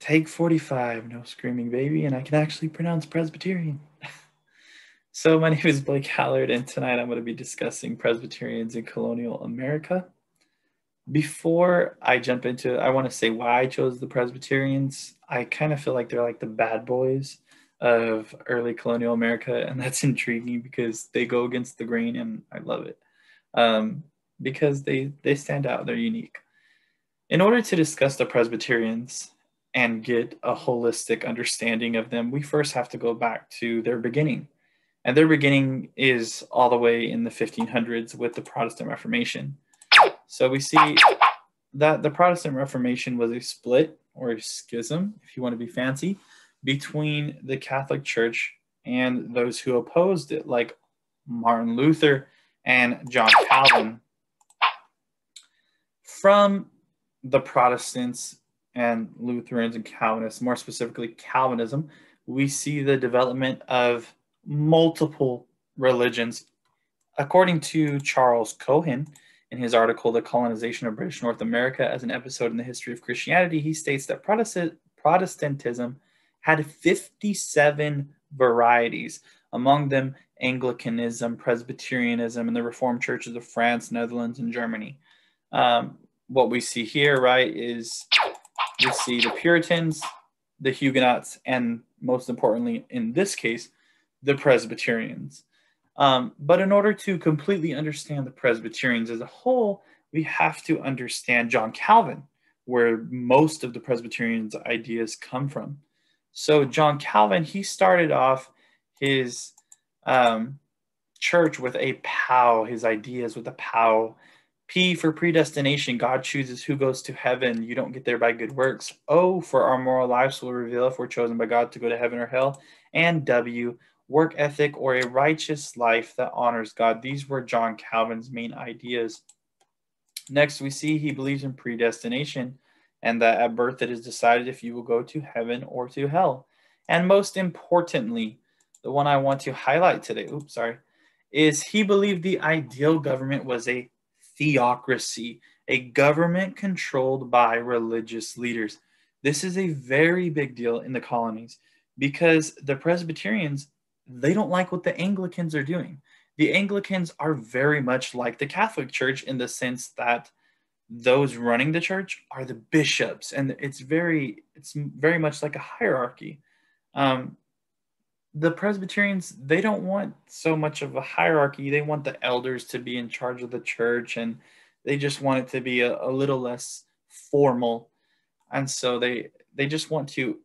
Take 45, no screaming baby, and I can actually pronounce Presbyterian. So my name is Blake Hallard, and tonight I'm going to be discussing Presbyterians in colonial America. Before I jump into it, I want to say why I chose the Presbyterians. I kind of feel like they're like the bad boys of early colonial America, and that's intriguing because they go against the grain, and I love it because they stand out. They're unique. In order to discuss the Presbyterians and get a holistic understanding of them, we first have to go back to their beginning. And their beginning is all the way in the 1500s with the Protestant Reformation. So we see that the Protestant Reformation was a split or a schism, if you want to be fancy, between the Catholic Church and those who opposed it, like Martin Luther and John Calvin. From the Protestants and Lutherans and Calvinists, more specifically Calvinism, we see the development of multiple religions. According to Charles Cohen, in his article, The Colonization of British North America as an Episode in the History of Christianity, he states that Protestantism had 57 varieties, among them Anglicanism, Presbyterianism, and the Reformed churches of France, Netherlands, and Germany. What we see here, right, is we see the Puritans, the Huguenots, and most importantly, in this case, the Presbyterians. But in order to completely understand the Presbyterians as a whole, we have to understand John Calvin, where most of the Presbyterians' ideas come from. So John Calvin, he started off his church with a POW, his ideas with a POW. P for predestination, God chooses who goes to heaven. You don't get there by good works. O for our moral lives will reveal if we're chosen by God to go to heaven or hell. And W, work ethic or a righteous life that honors God. These were John Calvin's main ideas. Next, we see he believes in predestination and that at birth it is decided if you will go to heaven or to hell. And most importantly, the one I want to highlight today, is he believed the ideal government was a theocracy, a government controlled by religious leaders. This is a very big deal in the colonies because the Presbyterians, they don't like what the Anglicans are doing. The Anglicans are very much like the Catholic Church in the sense that those running the church are the bishops, and it's very much like a hierarchy. The Presbyterians, they don't want so much of a hierarchy. They want the elders to be in charge of the church, and they just want it to be a little less formal. And so they just want to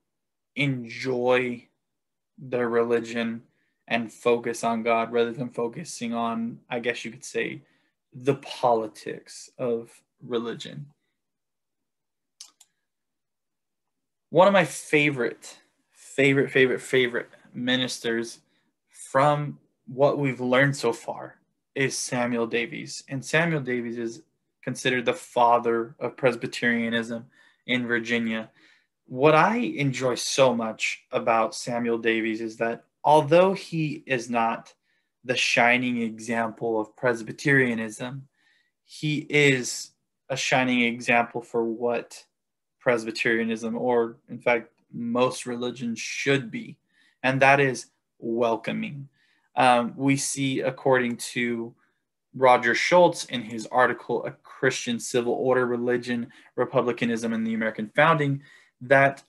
enjoy their religion and focus on God rather than focusing on, I guess you could say, the politics of religion. One of my favorite ministers from what we've learned so far is Samuel Davies. And Samuel Davies is considered the father of Presbyterianism in Virginia. What I enjoy so much about Samuel Davies is that although he is not the shining example of Presbyterianism, he is a shining example for what Presbyterianism, or in fact, most religions should be. And that is welcoming. We see, according to Roger Schultz in his article, A Christian Civil Order, Religion, Republicanism, and the American Founding, that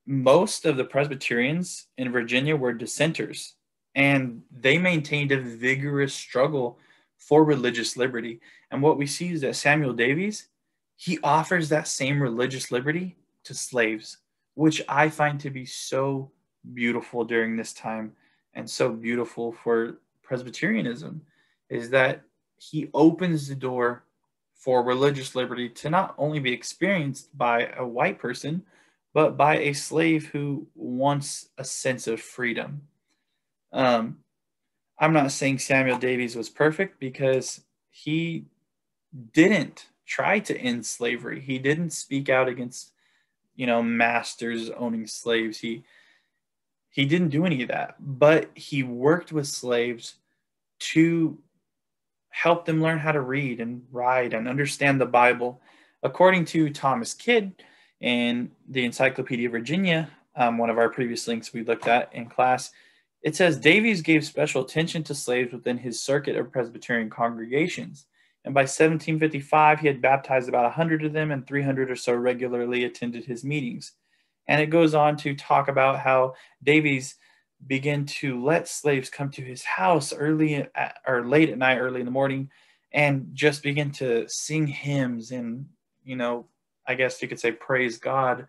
most of the Presbyterians in Virginia were dissenters, and they maintained a vigorous struggle for religious liberty. And what we see is that Samuel Davies, he offers that same religious liberty to slaves, which I find to be so beautiful during this time and so beautiful for Presbyterianism, is that he opens the door for religious liberty to not only be experienced by a white person, but by a slave who wants a sense of freedom. I'm not saying Samuel Davies was perfect because he didn't try to end slavery. He didn't speak out against, masters owning slaves. He didn't do any of that, but he worked with slaves to help them learn how to read and write and understand the Bible. According to Thomas Kidd, In the Encyclopedia of Virginia, one of our previous links we looked at in class, it says Davies gave special attention to slaves within his circuit of Presbyterian congregations. And by 1755, he had baptized about 100 of them, and 300 or so regularly attended his meetings. And it goes on to talk about how Davies began to let slaves come to his house early or late at night, early in the morning, and just begin to sing hymns and, I guess you could say praise God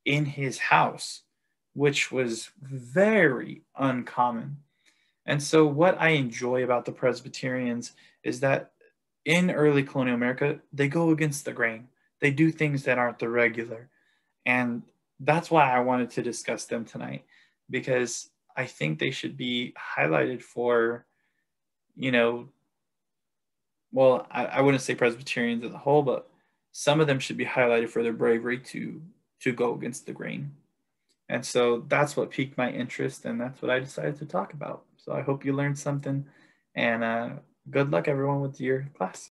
in his house, which was very uncommon. And so what I enjoy about the Presbyterians is that in early colonial America, they go against the grain. They do things that aren't the regular. And that's why I wanted to discuss them tonight, because I think they should be highlighted for, well, I wouldn't say Presbyterians as a whole, but some of them should be highlighted for their bravery to go against the grain. And so that's what piqued my interest, and that's what I decided to talk about. So I hope you learned something, and good luck, everyone, with your class.